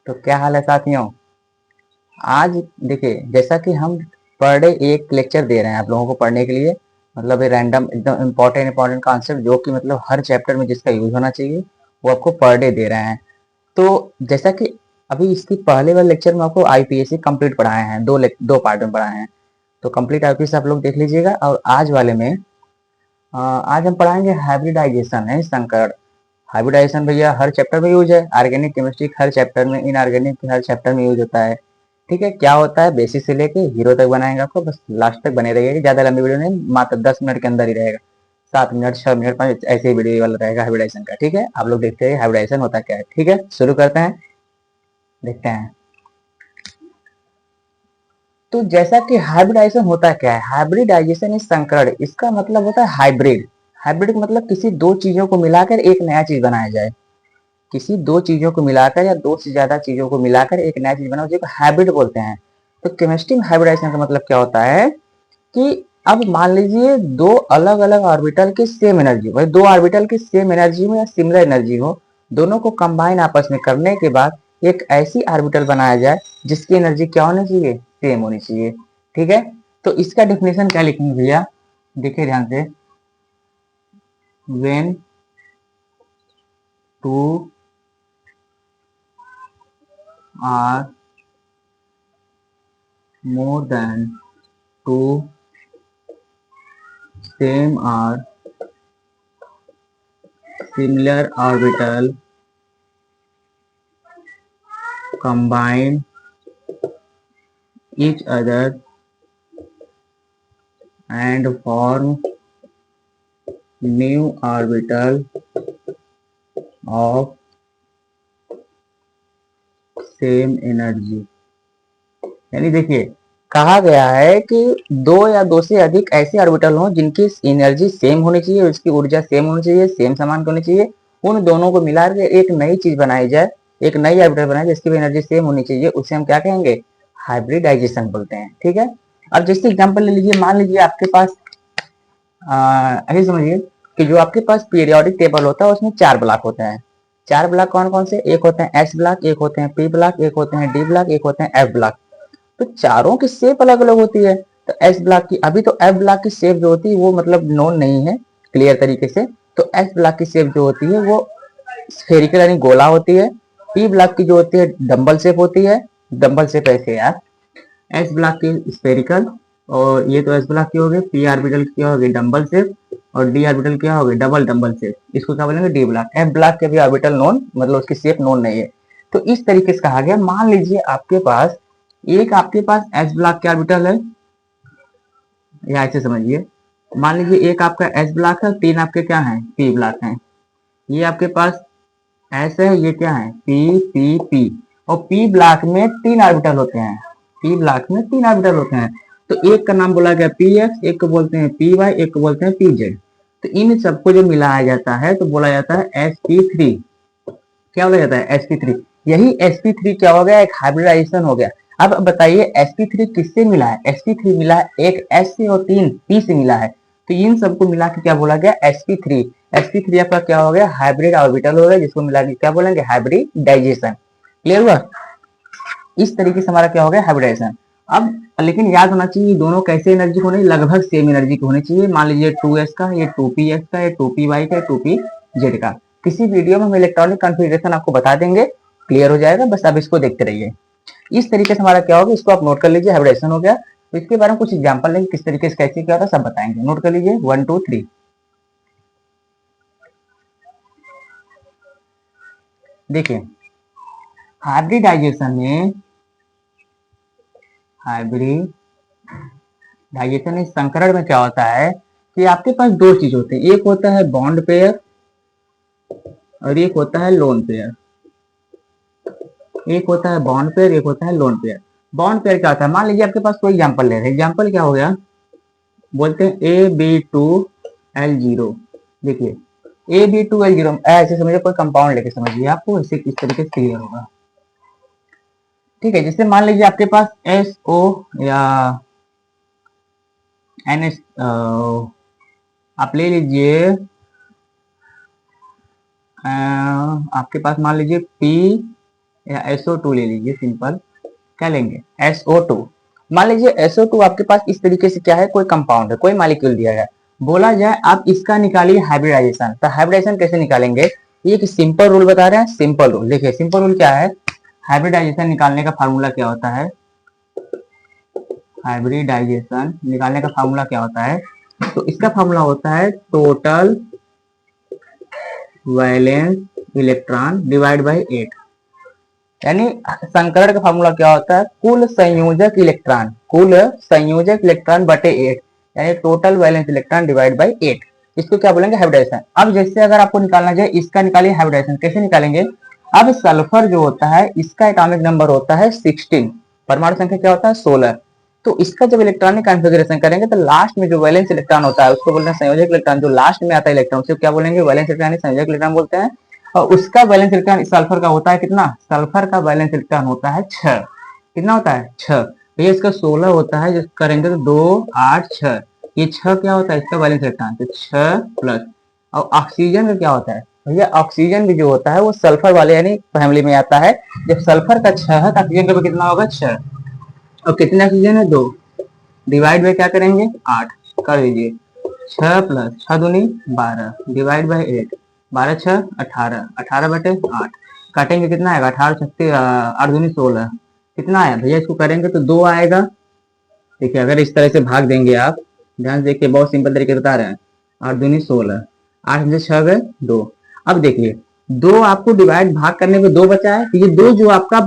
तो क्या हाल है साथियों। आज देखिए, जैसा कि हम पर डे एक लेक्चर दे रहे हैं आप लोगों को पढ़ने के लिए, मतलब ये रैंडम एकदम इंपॉर्टेंट कॉन्सेप्ट जो कि मतलब हर चैप्टर में जिसका यूज होना चाहिए वो आपको पर डे दे रहे हैं। तो जैसा कि अभी इसकी पहले वाले लेक्चर में आपको आईपीएससी कंप्लीट पढ़ाए हैं, दो पार्ट में पढ़ाए हैं। तो कंप्लीट आईपीएससी आप लोग देख लीजिएगा। और आज वाले में आज हम पढ़ाएंगे हाइब्रिडाइजेशन है संकर। हाइब्रिडाइजेशन भैया हर चैप्टर में यूज है, ऑर्गेनिक केमिस्ट्री हर चैप्टर में, इनऑर्गेनिक हर चैप्टर में यूज होता है। ठीक है, क्या होता है बेसिक से लेके हीरो तक बनाएंगे आपको, बस लास्ट तक बने रहिएगा। ज्यादा लंबी वीडियो नहीं, मात्र 10 मिनट के अंदर ही रहेगा। 7 मिनट 6 मिनट 5 ऐसे ही वीडियो वाला रहेगा हाइब्रिडाइजेशन का। ठीक है, आप लोग देखते हैं हाइब्रिडाइजेशन होता क्या है। ठीक है, शुरू करते हैं, देखते हैं। तो जैसा कि हाइब्रिडाइजेशन होता क्या है, हाइब्रिडाइजेशन इज संकरण। इसका मतलब होता है हाइब्रिड। हाइब्रिड का मतलब किसी दो चीजों को मिलाकर एक नया चीज बनाया जाए। किसी दो चीजों को मिलाकर या दो से ज्यादा चीजों को मिलाकर एक नया चीज बनाओ, जिसको हाइब्रिड बोलते हैं। तो केमिस्ट्री में हाइब्रिडाइजेशन का मतलब क्या होता है कि अब मान लीजिए दो अलग अलग ऑर्बिटल की सेम एनर्जी, भाई दो ऑर्बिटल की सेम एनर्जी हो या सिमिलर एनर्जी हो, दोनों को कंबाइन आपस में करने के बाद एक ऐसी ऑर्बिटल बनाया जाए जिसकी एनर्जी क्या होनी चाहिए, सेम होनी चाहिए। ठीक है, तो इसका डेफिनेशन क्या लिखेंगे भैया, देखिए ध्यान से। When two or more than two same or similar orbital combine each other and form new orbital of same energy। यानी देखिए, कहा गया है कि दो या दो से अधिक ऐसे ऑर्बिटल हों जिनकी एनर्जी सेम होनी चाहिए, उसकी ऊर्जा सेम होनी चाहिए, सेम समान होनी चाहिए। उन दोनों को मिला के एक नई चीज बनाई जाए, एक नई ऑर्बिटल बनाई जिसकी भी एनर्जी सेम होनी चाहिए, उसे हम क्या कहेंगे, हाइब्रिडाइजेशन बोलते हैं। ठीक है, अब जैसे एग्जांपल ले लीजिए, मान लीजिए आपके पास ऐसे समझिए कि जो आपके पास पीरियोडिक टेबल होता है उसमें चार ब्लॉक होते हैं। चार ब्लॉक कौन कौन से, एक होते हैं एस ब्लॉक, एक होते हैं पी ब्लॉक, एक होते हैं डी ब्लॉक, एक होते हैं एफ ब्लॉक। तो चारों की शेप अलग अलग होती है। तो एस ब्लॉक की, अभी तो एफ ब्लॉक की शेप जो होती है वो मतलब नोन नहीं है क्लियर तरीके से। तो एस ब्लॉक की शेप जो होती है वो स्फेरिकल यानी गोला होती है। पी ब्लॉक की जो होती है डम्बल शेप होती है। डम्बल शेप ऐसे यार, एस ब्लॉक की स्फेरिकल, और ये तो एस ब्लॉक की हो गई। पी ऑर्बिटल की हो गई डम्बल शेप, और डी ऑर्बिटल क्या हो गई, डबल डम्बल शेप। इसको क्या बोलेंगे, डी ब्लॉक। एफ ब्लॉक के भी ऑर्बिटल नोन, मतलब उसकी शेप नोन नहीं है। तो इस तरीके से कहा गया, मान लीजिए आपके पास एस ब्लॉक के ऑर्बिटल है, या ऐसे समझिए, मान लीजिए एक आपका एस ब्लॉक है, तीन आपके क्या है, पी ब्लॉक है। ये आपके पास एस है, ये क्या है, पी पी पी। और पी ब्लॉक में तीन ऑर्बिटल होते हैं। पी ब्लॉक में तीन ऑर्बिटल होते हैं। तो एक का नाम बोला गया पी एक्स, एक को बोलते हैं पी वाई, एक को बोलते हैं पी जेड। तो इन सबको जो मिलाया जाता है तो बोला जाता है sp3। क्या बोला जाता है, sp3। यही sp3 क्या हो गया, एक हाइब्रिडाइजेशन हो गया। अब बताइए sp3 किससे मिला है, sp3 मिला है एक s से और तीन p से मिला है। तो इन सबको मिला के क्या बोला गया, sp3। sp3 आपका क्या हो गया, हाइब्रिड ऑर्बिटल हो गया, जिसको मिला के क्या बोलेंगे, हाइब्रिडाइजेशन। क्लियर हुआ। इस तरीके से हमारा क्या हो गया, हाइब्रिडाइजेशन। अब लेकिन याद होना चाहिए दोनों कैसे एनर्जी होनी, लगभग सेम एनर्जी की होनी चाहिए। मान लीजिए 2s का, ये 2px का, ये 2py का, 2pz का। किसी वीडियो में हम इलेक्ट्रॉनिक कॉन्फ़िगरेशन आपको बता देंगे, क्लियर हो जाएगा। बस अब इसको देखते रहिए। इस तरीके से हमारा क्या होगा, इसको आप नोट कर लीजिए, हाइब्रिडेशन हो गया। तो इसके बारे में कुछ एग्जांपल लेंगे, किस तरीके से कैसे क्या होता है सब बताएंगे। नोट कर लीजिए 1 2 3। देखिए, हाइब्रिडाइजेशन में हाइब्रिडाइजेशन इस संकरण में क्या होता है कि आपके पास दो चीज होती है, एक होता है बॉन्ड पेयर और एक होता है लोन पेयर। एक होता है बॉन्ड पेयर, एक होता है लोन पेयर। बॉन्ड पेयर क्या होता है, मान लीजिए आपके पास कोई एग्जांपल ले रहे हैं। एग्जांपल क्या हो गया, बोलते हैं AB2L0। देखिए, AB2L0 ऐसे समझिए, कोई कंपाउंड लेके समझिए, आपको इसे किस तरीके से क्लियर होगा। ठीक है, जैसे मान लीजिए आपके पास SO या NH, आप ले लीजिए, आपके पास मान लीजिए या SO2 ले लीजिए, सिंपल क्या लेंगे SO2। मान लीजिए SO2 आपके पास इस तरीके से क्या है, कोई कंपाउंड है, कोई मॉलिक्यूल दिया है, बोला जाए आप इसका निकालिए हाइब्रिडाइजेशन। तो हाइब्रिडाइजेशन कैसे निकालेंगे, ये एक सिंपल रूल बता रहे हैं, सिंपल रूल देखिए। सिंपल रूल क्या है, हाइब्रिडाइजेशन निकालने का फार्मूला क्या होता है, हाइब्रिडाइजेशन निकालने का फार्मूला क्या होता है, तो इसका फार्मूला होता है total valence electron divide by 8। यानी संकरण का फार्मूला क्या होता है, कुल संयोजक इलेक्ट्रॉन, कुल संयोजक इलेक्ट्रॉन बटे 8, यानी total valence electron divide by 8। इसको क्या बोलेंगे हाइब्रिडाइजेशन। अब जैसे अगर आपको निकालना जाए, इसका निकालिए हाइब्रिडाइजेशन, कैसे निकालेंगे। अब सल्फर जो होता है इसका एटॉमिक नंबर होता है 16, परमाणु संख्या क्या होता है 16। तो इसका जब इलेक्ट्रॉनिक कॉन्फ़िगरेशन करेंगे तो लास्ट में जो वैलेंस इलेक्ट्रॉन होता है उसको बोलते हैं संयोजक इलेक्ट्रॉन, जो लास्ट में आता है इलेक्ट्रॉन उसे क्या बोलेंगे वैलेंस इलेक्ट्रॉन, संयोजक इलेक्ट्रॉन बोलते हैं। और उसका वैलेंस इलेक्ट्रॉन सल्फर का होता है कितना, सल्फर का वैलेंस इलेक्ट्रॉन होता है 6। कितना होता है 6, भैया इसका 16 होता है, जो करेंगे तो 2 8 6, ये 6 क्या होता है इसका वैलेंस इलेक्ट्रॉन, तो 6 प्लस। और ऑक्सीजन का क्या होता है भैया, ऑक्सीजन भी जो होता है वो सल्फर वाले यानी फैमिली में आता है। जब सल्फर का 6 है तो ऑक्सीजन का भी कितना होगा 6, और कितने ऑक्सीजन है 2, डिवाइड बाय क्या करेंगे 8 कर दीजिए, 6 प्लस 6 दूनी 12 डिवाइड बाय 8, 12 6 18, 18 बटे 8, काटेंगे कितना आएगा 18 छत्तीस 8 दूनी 16, कितना आया भैया, इसको करेंगे तो 2 आएगा। देखिए अगर इस तरह से भाग देंगे आप, ध्यान से देखिए बहुत सिंपल तरीके से बता रहे हैं, 8 दूनी 16, 8 में से 6 गए 2। अब देखिए 2 आपको डिवाइड भाग करने पे 2 बचा है, तो ये 2 जो आपका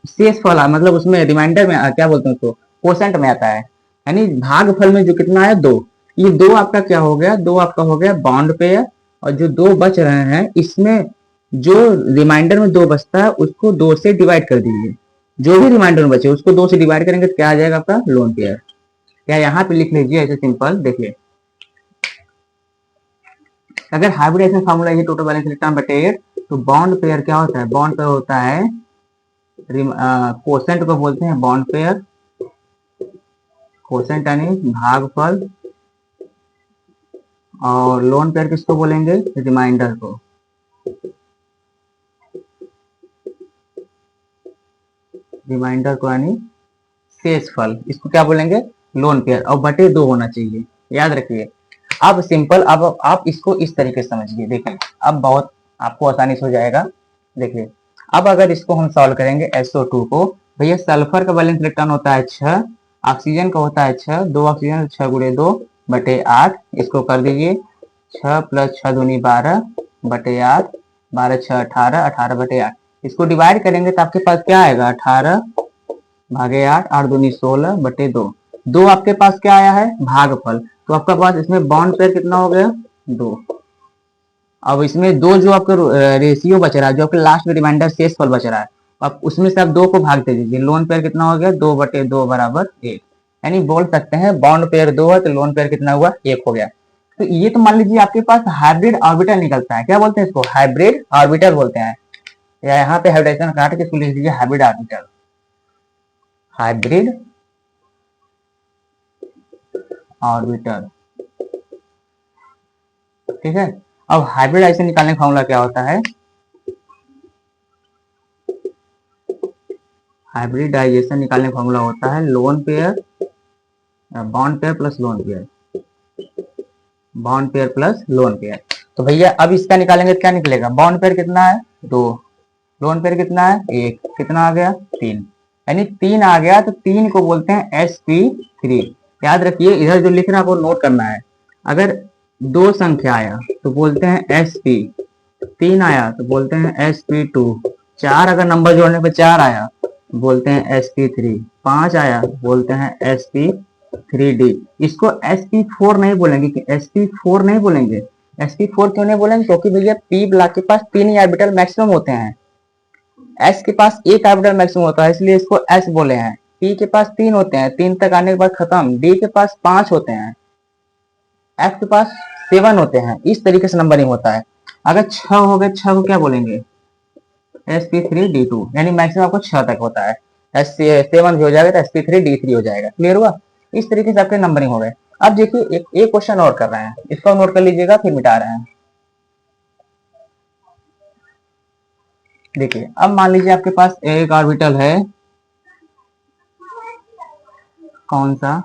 शेष फल है, मतलब उसमें रिमाइंडर में क्या बोलते हैं उसको, कोसेंट में आता है, यानी भाग फल में जो कितना है 2, ये 2 आपका क्या हो गया, 2 आपका हो गया बॉन्ड पेयर। और जो 2 बच रहे हैं इसमें जो रिमाइंडर में 2 बचता है उसको 2 से डिवाइड कर दीजिए, जो भी रिमाइंडर में बचे उसको 2 से डिवाइड करेंगे तो क्या आ जाएगा आपका लोन पेयर। या यहाँ पे लिख लीजिए ऐसे सिंपल, देखिए अगर हाइब्रिडाइजेशन फार्मूला ये टोटल वैलेंस इलेक्ट्रॉन बटे 8, तो बॉन्ड पेयर क्या होता है, बॉन्ड पेयर होता है कोसेंट को बोलते हैं बॉन्ड पेयर, कोसेंट यानी भागफल, और लोन पेयर किसको बोलेंगे रिमाइंडर को, रिमाइंडर को यानी शेष फल, इसको क्या बोलेंगे लोन पेयर, और बटे 2 होना चाहिए, याद रखिए। अब सिंपल, अब आप इसको इस तरीके से समझिए, देखिए अब बहुत आपको आसानी से हो जाएगा। देखिए अब अगर इसको हम सॉल्व करेंगे SO2 को, भैया सल्फर का वैलेंस इलेक्ट्रॉन होता है 6, ऑक्सीजन का होता है 6, 2 ऑक्सीजन 6 गुणे 2 बटे 8, इसको कर दीजिए 6 प्लस 6 दूनी 12 बटे 8, 12 6 18, 18 बटे 8, इसको डिवाइड करेंगे तो आपके पास क्या आएगा 18 भागे 8, 8 दूनी 16 बटे 2, 2 आपके पास क्या आया है भागफल, तो आपका पास इसमें बॉन्ड पेयर कितना हो गया 2। अब इसमें 2 जो आपका रेशियो बच रहा है, जो आपके लास्ट में रिमाइंडर शेष फल बच रहा है, अब उसमें से आप 2 को भाग दे दीजिए, लोन पेयर कितना हो गया 2 बटे 2 बराबर 1, यानी बोल सकते हैं बॉन्ड पेयर 2 है तो लोन पेयर कितना हुआ 1 हो गया। तो ये तो मान लीजिए आपके पास हाइब्रिड ऑर्बिटल निकलता है, क्या बोलते हैं इसको हाइब्रिड ऑर्बिटल बोलते हैं, या यहाँ पे हाइब्रिडेशन काट के इसको लिख दीजिए हाइब्रिड ऑर्बिटल, हाइब्रिड ऑर्बिटल, ठीक है। अब हाइब्रिडाइजेशन निकालने का फॉर्मूला क्या होता है, हाइब्रिडाइजेशन निकालने का फॉर्मूला होता है lone pair, bond pair plus lone pair, bond pair plus lone pair. तो भैया अब इसका निकालेंगे तो क्या निकलेगा, बॉन्ड पेयर कितना है 2, लोन पेयर कितना है 1, कितना आ गया 3, यानी 3 आ गया, तो 3 को बोलते हैं sp3। याद रखिए इधर जो लिख रहा है आपको नोट करना है, अगर 2 संख्या आया तो बोलते हैं sp, 3 आया तो बोलते हैं sp2, 4 अगर नंबर जोड़ने पे 4 आया बोलते हैं sp3, 5 आया बोलते हैं sp3d। इसको sp4 नहीं बोलेंगे, कि sp4 नहीं बोलेंगे, sp4 क्यों नहीं बोलेंगे, क्योंकि भैया p ब्लॉक के पास 3 ही ऑर्बिटल मैक्सिमम होते हैं, s के पास 1 ऑर्बिटल मैक्सिमम होता है इसलिए इसको s बोले हैं, p के पास 3 होते हैं, 3 तक आने के बाद खत्म, d के पास 5 होते हैं, f के पास 7 होते हैं, इस तरीके से नंबरिंग होता है। अगर 6 हो गए 6 को क्या बोलेंगे sp3d2, यानी मैक्सिमम आपको 6 तक होता है, S7 भी हो जाएगा तो sp3d3 हो जाएगा, क्लियर हुआ। इस तरीके से आपके नंबरिंग हो गए। अब देखिए एक क्वेश्चन और कर रहे हैं, इसको नोट कर लीजिएगा फिर मिटा रहे हैं। देखिए अब मान लीजिए आपके पास एक ऑर्बिटल है, कौन सा,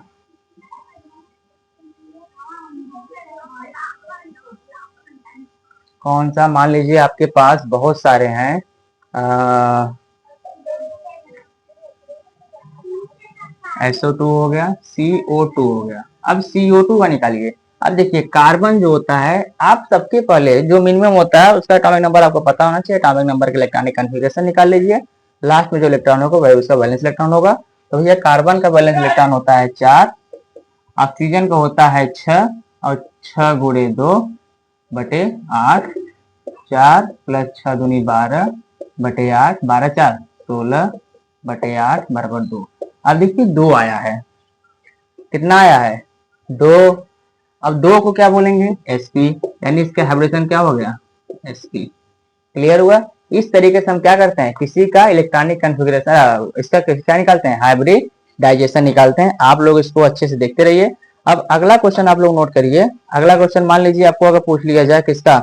कौन सा, मान लीजिए आपके पास बहुत सारे हैं, SO2 हो गया, CO2 हो गया। अब CO2 का निकालिए। अब देखिए कार्बन जो होता है, आप सबके पहले जो मिनिमम होता है उसका एटॉमिक नंबर आपको पता होना चाहिए। एटॉमिक नंबर के इलेक्ट्रॉनिक कॉन्फ़िगरेशन निकाल लीजिए, लास्ट में जो इलेक्ट्रॉन होगा वही उसका वैलेंस इलेक्ट्रॉन होगा। तो भैया कार्बन का वैलेंस इलेक्ट्रॉन होता है 4, ऑक्सीजन का होता है 6, और 6 गुणे 2 बटे 8, 4 प्लस 6 दूनी 12 बटे 8, 12 4 16 बटे 8 बराबर 2। अब देखिए 2 आया है, कितना आया है, 2। अब 2 को क्या बोलेंगे, sp, यानी इसका हाइब्रिडेशन क्या हो गया, sp। क्लियर हुआ। इस तरीके से हम क्या करते हैं, किसी का इलेक्ट्रॉनिक कॉन्फ़िगरेशन, इसका क्या निकालते हैं, हाइब्रिडाइजेशन निकालते हैं। आप लोग इसको अच्छे से देखते रहिए। अब अगला क्वेश्चन आप लोग नोट करिए। अगला क्वेश्चन मान लीजिए आपको अगर पूछ लिया जाए किसका,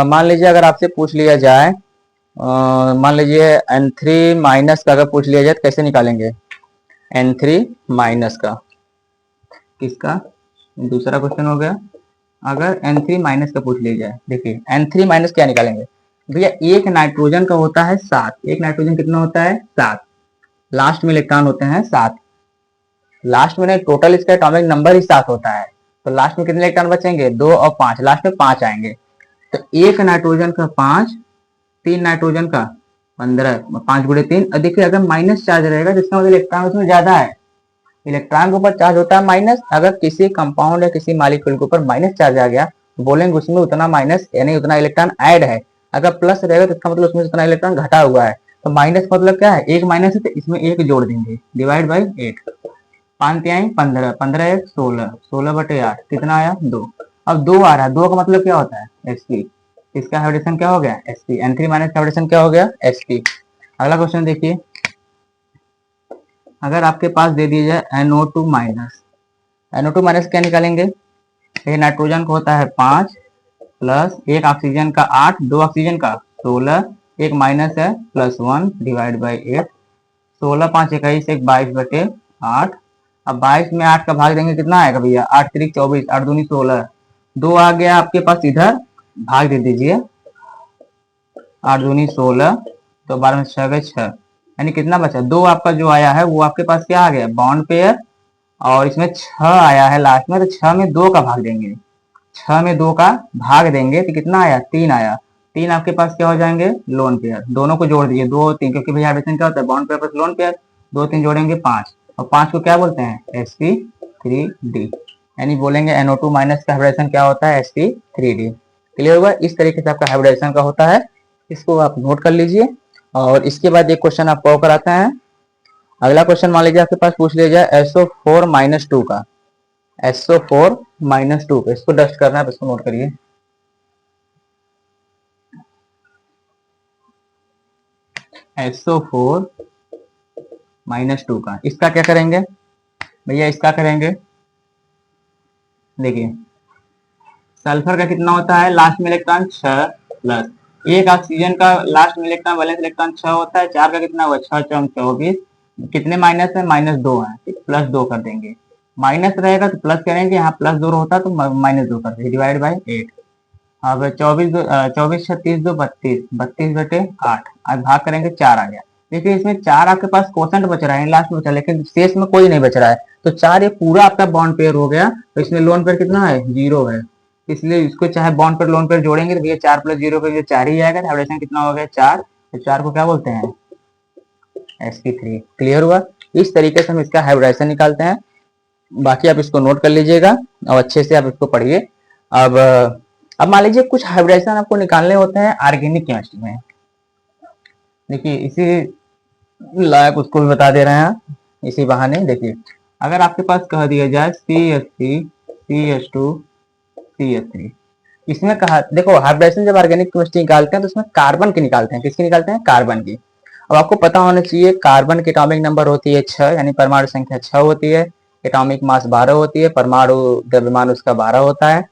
मान लीजिए अगर आपसे पूछ लिया जाए, मान लीजिए N3 माइनस का अगर पूछ लिया जाए तो कैसे निकालेंगे, N3 माइनस का, किसका, दूसरा क्वेश्चन हो गया। अगर N3 माइनस का पूछ लिया जाए, देखिए N3 माइनस क्या निकालेंगे भैया, एक नाइट्रोजन का होता है 7, एक नाइट्रोजन कितना होता है 7, लास्ट में इलेक्ट्रॉन होते हैं 7, लास्ट में नहीं, टोटल इसका एटॉमिक नंबर ही 7 होता है। तो लास्ट में कितने इलेक्ट्रॉन बचेंगे, 2 और 5, लास्ट में 5 आएंगे। तो एक नाइट्रोजन का 5, 3 नाइट्रोजन का 15, 5 गुणे 3। और देखिए अगर माइनस चार्ज रहेगा तो इसका मतलब इलेक्ट्रॉन उसमें ज्यादा है, इलेक्ट्रॉन के ऊपर चार्ज होता है माइनस। अगर किसी कंपाउंड या किसी मॉलिक्यूल के ऊपर माइनस चार्ज आ गया तो बोलेंगे उसमें उतना माइनस यानी उतना इलेक्ट्रॉन ऐड है। अगर प्लस रहेगा तो इसका मतलब उसमें उतना इलेक्ट्रॉन घटा हुआ है। तो माइनस मतलब क्या है, एक माइनस है तो इसमें एक जोड़ देंगे, डिवाइड बाई 8, 5 तिहाई 15, 15 1 16, 16 बटे 8 कितना आया 2। अब 2 आ रहा है, 2 का मतलब क्या होता है, sp। इसका हाइब्रिडेशन क्या हो गया, sp। N3 माइनस का हाइब्रिडेशन क्या हो गया, sp। अगला क्वेश्चन देखिए, अगर आपके पास दे दिया जाए NO2 माइनस, NO2 माइनस क्या निकालेंगे, एक नाइट्रोजन का होता है 5 प्लस एक ऑक्सीजन का 8, 2 ऑक्सीजन का 16, एक माइनस है प्लस 1 डिवाइड बाई 8, 16 5 21 एक 22 बटे 8। अब 22 में 8 का भाग देंगे कितना आएगा भैया, 8 3 24, 8 दूनी 16, 2 आ गया आपके पास इधर, भाग दे दीजिए, 8 दूनी 16, तो 12 में 6 गए 6, यानी कितना बचा, 2 आपका जो आया है वो आपके पास क्या आ गया, बॉन्ड पेयर। और इसमें 6 आया है लास्ट में, तो 6 में 2 का भाग देंगे, 6 में 2 का भाग देंगे तो कितना आया, 3 आया। 3 आपके पास क्या हो जाएंगे, लोन पेयर। दोनों को जोड़ दीजिए, 2 3, क्योंकि भैया हाइब्रिडेशन क्या होता है, bond pair plus lone pair. 2 3 जोड़ेंगे 5, और 5 को क्या बोलते हैं, sp3d। यानी बोलेंगे NO2 माइनस का हाइब्रिडेशन क्या होता है, sp3d। क्लियर हुआ। इस तरीके से आपका हाइब्रिडेशन का होता है, इसको आप नोट कर लीजिए। और इसके बाद एक क्वेश्चन आपको और कराते हैं। अगला क्वेश्चन मान लीजिए आपके पास पूछ लिया जाए SO4 माइनस 2 का, SO4 माइनस 2, इसको डस्ट करना है, इसको नोट करिए। SO4 माइनस 2 का, इसका क्या करेंगे भैया, इसका करेंगे, देखिए सल्फर का कितना होता है, लास्ट में इलेक्ट्रॉन 6 प्लस एक ऑक्सीजन का लास्ट में इलेक्ट्रॉन वैलेंस इलेक्ट्रॉन 6 होता है, 4 का कितना हुआ 6 4 24, कितने माइनस है, माइनस 2 है, प्लस 2 कर देंगे। माइनस रहेगा तो प्लस करेंगे, यहाँ प्लस 2 होता है तो माइनस 2 कर देंगे, डिवाइड बाई 8। अब 24 36 2 32, 32 बटे 8, आज भाग करेंगे 4 आ गया। देखिए इसमें 4 आपके पास क्वोशंट बच रहा है, लास्ट में बचा, लेकिन शेष में कोई नहीं बच रहा है। तो 4 ये पूरा आपका बॉन्ड पेयर हो गया, तो इसमें लोन पेयर कितना है, 0 है। इसलिए इसको चाहे बॉन्ड पेयर लोन पेयर जोड़ेंगे तो भैया 4 प्लस 0 का 4 ही आएगा। हाइब्रिडेशन कितना हो गया 4, तो 4 को क्या बोलते हैं, sp3। क्लियर हुआ। इस तरीके से हम इसका हाइब्रिडेशन निकालते हैं। बाकी आप इसको नोट कर लीजिएगा और अच्छे से आप इसको पढ़िए। अब अब मान लीजिए कुछ हाइब्रिडेशन आपको निकालने होते हैं ऑर्गेनिक केमिस्ट्री में। देखिए इसी लायक उसको भी बता दे रहे हैं इसी बहाने। देखिए अगर आपके पास कह दिया जाए CH3 CH2 CH3, इसमें कहा देखो हाइब्रिडेशन जब ऑर्गेनिक केमिस्ट्री निकालते हैं तो उसमें कार्बन की निकालते हैं, किसकी निकालते हैं, कार्बन की। अब आपको पता होना चाहिए कार्बन की एटॉमिक नंबर होती है 6, यानी परमाणु संख्या 6 होती है, एटॉमिक मास 12 होती है, परमाणु द्रव्यमान उसका 12 होता है।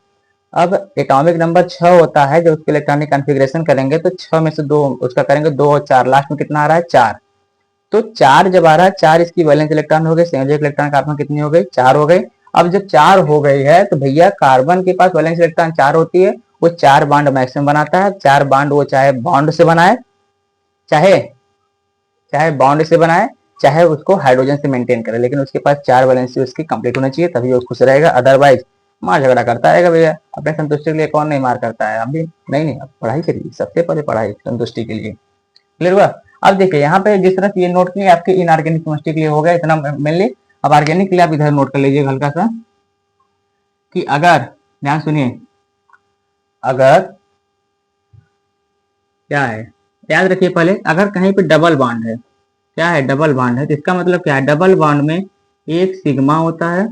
अब एटॉमिक नंबर 6 होता है, जब उसके इलेक्ट्रॉनिक कॉन्फ़िगरेशन करेंगे तो 6 में से 2 उसका करेंगे, 2 और 4, लास्ट में कितना आ रहा है 4। तो 4 जब आ रहा है, 4 इसकी वैलेंस इलेक्ट्रॉन हो गए, संयोजक इलेक्ट्रॉन कार्बन कितनी हो गई, 4 हो गई। अब जब 4 हो गई है तो भैया कार्बन के पास वैलेंस इलेक्ट्रॉन 4 होती है, वो 4 बॉन्ड मैक्सिमम बनाता है। 4 बॉन्ड वो चाहे बॉन्ड से बनाए, चाहे चाहे बॉन्ड से बनाए, चाहे उसको हाइड्रोजन से मेंटेन करे, लेकिन उसके पास 4 वैलेंसी उसकी कंप्लीट होना चाहिए, तभी वो खुश रहेगा। अदरवाइज मार झगड़ा करता रहेगा भैया। अपने संतुष्टि के लिए कौन नहीं मार करता है, अब भी नहीं, अब पढ़ाई करिए, सबसे पहले पढ़ाई संतुष्टि के लिए। क्लियर हुआ? अब देखिए यहाँ पे जिस तरह से ये नोट किए आपके इनऑर्गेनिक केमिस्ट्री के लिए हो गया इतना मेनली। अब ऑर्गेनिक के लिए आप इधर नोट कर लीजिए हल्का सा, कि अगर, ध्यान सुनिए, अगर क्या है, याद रखिए पहले, अगर कहीं पे डबल बॉन्ड है, क्या है, डबल बॉन्ड है, तो इसका मतलब क्या है, डबल बॉन्ड में एक सिग्मा होता है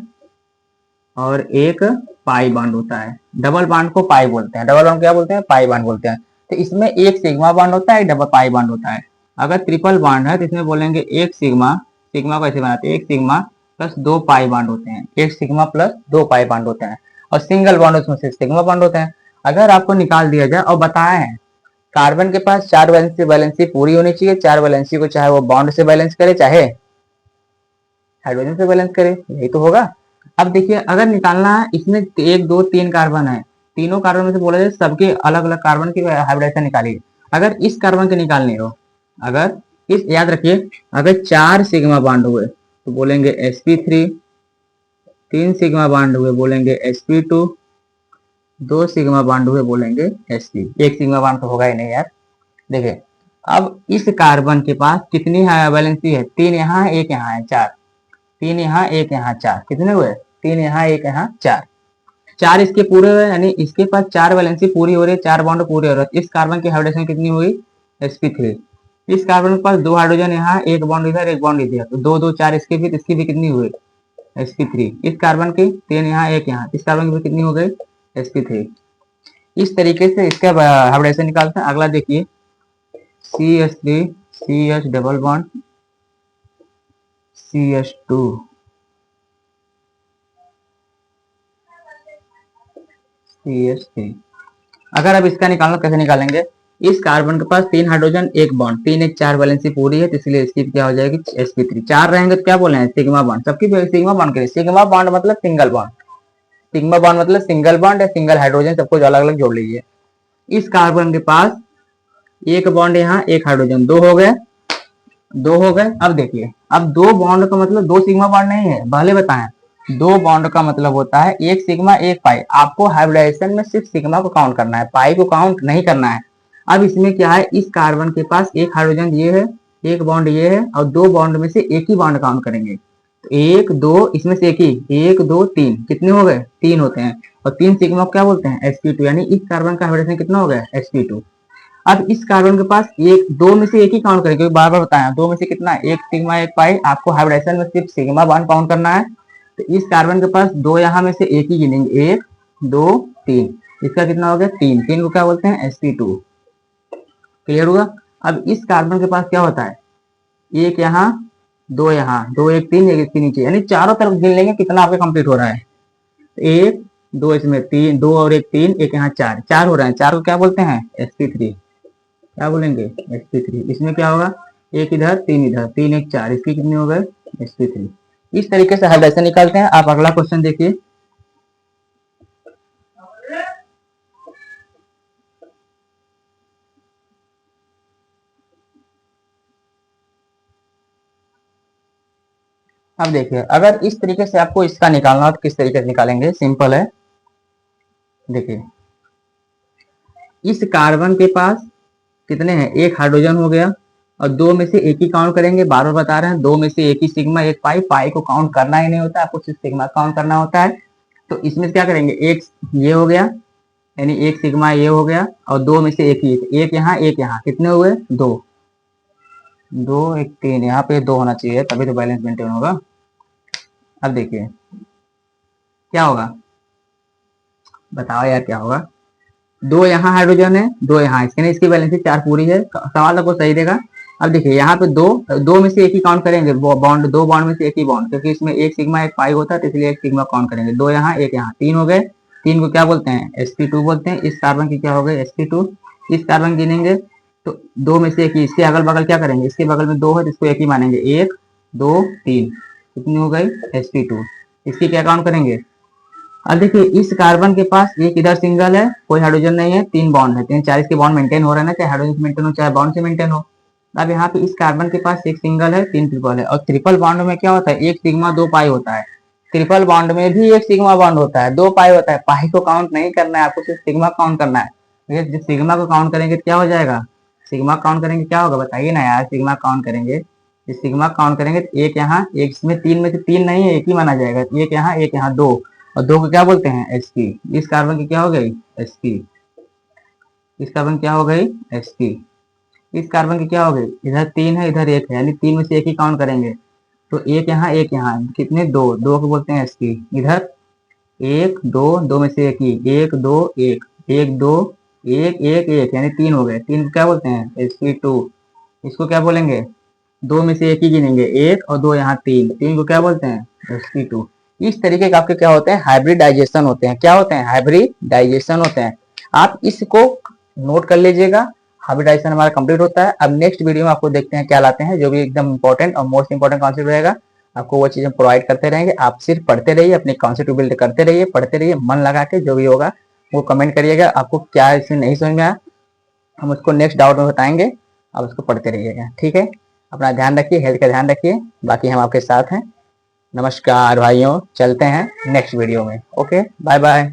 और एक पाई बॉन्ड होता है। डबल बॉन्ड को पाई बोलते हैं, डबल बॉन्ड क्या बोलते हैं, पाई बॉन्ड बोलते हैं। तो इसमें एक सिग्मा बॉन्ड होता है, एक डबल पाई बॉन्ड होता है। अगर ट्रिपल बॉन्ड है तो इसमें बोलेंगे एक सिग्मा, सिग्मा को ऐसे बनाते हैं, एक सिग्मा प्लस 2 पाई बॉन्ड होते हैं, एक सिग्मा प्लस 2 पाई बॉन्ड होते हैं। और सिंगल बॉन्ड उसमें से सिग्मा बॉन्ड होते हैं। अगर आपको निकाल दिया जाए और बताया है कार्बन के पास 4 वैलेंसी पूरी होनी चाहिए, 4 वैलेंसी को चाहे वो बॉन्ड से बैलेंस करे, चाहे हाइड्रोजन से बैलेंस करे, यही तो होगा। अब देखिए अगर निकालना है, इसमें 1 2 3 कार्बन है, तीनों कार्बन में से बोला जाए सबके अलग अलग कार्बन की हाइब्रिडाइजेशन निकालिए। अगर इस कार्बन के निकालने हो, अगर इस, याद रखिए, अगर 4 सिग्मा बॉन्ड हुए तो बोलेंगे sp3, 3 सिग्मा बॉन्ड हुए बोलेंगे sp2, 2 सिग्मा बॉन्ड हुए बोलेंगे sp। एक सिग्मा बॉन्ड तो होगा ही नहीं यार। देखिए अब इस कार्बन के पास कितनी वैलेंसी है, 3 यहाँ है, 1 यहाँ है, 4। 3 यहाँ, 1 यहाँ, 4, कितने हुए, 3 यहाँ, 1 यहाँ, 4। 4 इसके पूरे हुए, यानी इसके पास 4 वैलेंसी पूरी हो रही है, 4 बॉन्ड पूरे हो रहे हैं। इस कार्बन की हाइब्रिडेशन कितनी हुई, sp3। इस कार्बन के पास 2 हाइड्रोजन यहाँ, 1 बॉन्ड इधर, 1 बॉन्ड इधर, तो 2 2 4 इसके भी, इसकी भी कितनी हुई, sp3। इस कार्बन की 3 यहाँ, 1 यहाँ, इस कार्बन की भी कितनी हो गई, sp3। इस तरीके से इसका हाइब्रिडेशन निकालते हैं। अगला देखिए, CH3 CH double bond CH2 CH3। अगर अब इसका निकालना कैसे निकालेंगे, इस कार्बन के पास 3 हाइड्रोजन, 1 बॉन्ड, 3 1 4 वैलेंसी पूरी है, तो इसलिए इसकी क्या हो जाएगी, sp3। 4 रहेंगे तो क्या बोले हैं, सिग्मा बॉन्ड, सबकी सिग्मा बॉन्ड करिए। सिग्मा बॉन्ड मतलब सिंगल बॉन्ड, सिग्मा बॉन्ड मतलब सिंगल बॉन्ड या सिंगल हाइड्रोजन, सबको अलग अलग जोड़ लीजिए। इस कार्बन के पास 1 बॉन्ड यहाँ, 1 हाइड्रोजन, 2 हो गए, 2 हो गए। अब देखिए, अब 2 बॉन्ड का मतलब 2 सिग्मा बॉन्ड नहीं है, पहले बताएं। 2 बॉन्ड का मतलब होता है 1 सिग्मा 1 पाई। आपको हाइब्रिडाइजेशन में सिर्फ सिग्मा को काउंट करना है, पाई को काउंट नहीं करना है। अब इसमें क्या है, इस कार्बन के पास 1 हाइड्रोजन ये है, 1 बॉन्ड ये है, और 2 बॉन्ड में से एक ही बॉन्ड काउंट करेंगे। तो 1 2 इसमें से एक ही, 1 2 3, कितने हो गए, 3 होते हैं। और 3 सिग्मा को क्या बोलते हैं, sp2, यानी इस कार्बन का हाइब्रिडेशन कितना हो गया, sp2। अब इस कार्बन के पास एक, 2 में से एक ही काउंट करेंगे, बार बार बताया, 2 में से कितना, 1 सिग्मा 1 पाई। आपको हाइब्रिडेशन में सिर्फ सिग्मा बॉन्ड काउंट करना है। तो इस कार्बन के पास 2 यहाँ में से एक ही गिनेंगे, 1 2 3, इसका कितना हो गया, 3, 3 को क्या बोलते हैं, sp2। क्लियर हुआ? अब इस कार्बन के पास क्या होता है, 1 यहाँ, 2 यहाँ, 2 1 3, 1 इसके नीचे, यानी चारों तरफ गिन लेंगे कितना आपका कंप्लीट हो रहा है। 1 2 इसमें 3, 2 और 1 3, 1 यहाँ 4, 4 हो रहा है। 4 को क्या बोलते हैं, sp3। क्या बोलेंगे, sp3। इसमें क्या होगा, 1 इधर 3 इधर, 3 1 4, इसकी कितनी हो गए, sp3। इस तरीके से हाइब्रिडेशन निकालते हैं। आप अगला क्वेश्चन देखिए, अब देखिए अगर इस तरीके से आपको इसका निकालना हो तो किस तरीके से निकालेंगे, सिंपल है। देखिए इस कार्बन के पास कितने हैं, 1 हाइड्रोजन हो गया, और 2 में से एक ही काउंट करेंगे, बार बार बता रहे हैं, 2 में से एक ही सिग्मा 1 पाई। पाई को काउंट करना ही नहीं होता, आपको सिर्फ सिग्मा काउंट करना होता है। तो इसमें क्या करेंगे, एक ये हो गया, यानी 1 सिग्मा ये हो गया, और 2 में से एक ही, 1 यहाँ 1 यहाँ, कितने हुए, 2 2 1 3, यहाँ पे 2 होना चाहिए तभी तो बैलेंस मेंटेन होगा। अब देखिए क्या होगा, बताओ यार क्या होगा। 2 यहाँ हाइड्रोजन है, 2 यहाँ, इसके नहीं, इसकी बैलेंस 4 पूरी है, सवाल आपको सही देगा। अब देखिए यहाँ पे 2 में से एक ही काउंट करेंगे, बॉन्ड 2 बॉन्ड में से एक ही बॉन्ड, क्योंकि इसमें 1 सिग्मा 1 पाई होता है, तो इसलिए 1 सिग्मा काउंट करेंगे। 2 यहाँ 1 यहाँ, 3 हो गए। तीन को क्या बोलते हैं, sp2 बोलते हैं। इस कार्बन की क्या हो गई, sp2। इस कार्बन गिनेंगे तो दो में से एक ही, इसके अगल बगल क्या करेंगे, इसके बगल में दो है तो इसको एक ही मानेंगे, एक दो तीन, कितनी हो गई, sp2। इसकी क्या काउंट करेंगे। अब देखिए इस कार्बन के पास एक इधर सिंगल है, कोई हाइड्रोजन नहीं है, तीन बॉन्ड है, तीन चार इसके बॉन्ड मेंटेन हो रहा है ना, चाहे हाइड्रोजन से मेंटेन हो चाहे बॉन्ड से मेंटेन हो। अब यहाँ पे इस कार्बन के पास एक सिंगल है, तीन ट्रिपल है, और ट्रिपल बॉन्ड में क्या होता है, एक सिग्मा दो पाई होता है। ट्रिपल बॉन्ड में भी एक सिग्मा बॉन्ड होता है, दो पाई होता है। पाई को काउंट नहीं करना है आपको, सिर्फ सिग्मा काउंट करना है। जब सिग्मा को काउंट करेंगे क्या हो जाएगा, सिग्मा काउंट करेंगे क्या होगा बताइए ना यार, सिग्मा काउंट करेंगे, सिग्मा काउंट करेंगे तो एक यहाँ, एक इसमें तीन में से तीन नहीं है, एक ही माना जाएगा, एक यहाँ दो, और दो को क्या बोलते हैं, sp। इस कार्बन की क्या हो गई, sp। इस कार्बन क्या हो गई, sp। इस कार्बन की क्या हो गई, इधर तीन है इधर एक है, यानी तीन में से एक ही काउंट करेंगे, तो एक यहाँ कितने, दो, दो को बोलते हैं sp। इधर एक दो, दो में से एक ही, एक दो एक, एक दो एक एक एक, यानी तीन हो गए, तीन को क्या बोलते हैं, sp2। इसको क्या बोलेंगे, दो में से एक ही गिनेंगे, एक और दो यहाँ तीन, तीन को क्या बोलते हैं, sp2। इस तरीके के आपके क्या होते हैं, हाइब्रिडाइजेशन होते हैं। क्या होते हैं, हाइब्रिडाइजेशन होते हैं। आप इसको नोट कर लीजिएगा। हाइब्रिडाइजेशन हमारा कंप्लीट होता है। अब नेक्स्ट वीडियो में आपको देखते हैं क्या लाते हैं, जो भी एकदम इंपॉर्टेंट और मोस्ट इंपॉर्टेंट कॉन्सेप्ट रहेगा, आपको वो चीजें प्रोवाइड करते रहेंगे। आप सिर्फ पढ़ते रहिए, अपने कॉन्सेप्ट बिल्ड करते रहिए, पढ़ते रहिए, मन लगा के, जो भी होगा वो कमेंट करिएगा, आपको क्या इसमें नहीं समझ में आया हम उसको नेक्स्ट डाउट में बताएंगे। आप उसको पढ़ते रहिएगा, ठीक है। अपना ध्यान रखिए, हेल्थ का ध्यान रखिए, बाकी हम आपके साथ हैं। नमस्कार भाइयों, चलते हैं नेक्स्ट वीडियो में। Okay, bye bye.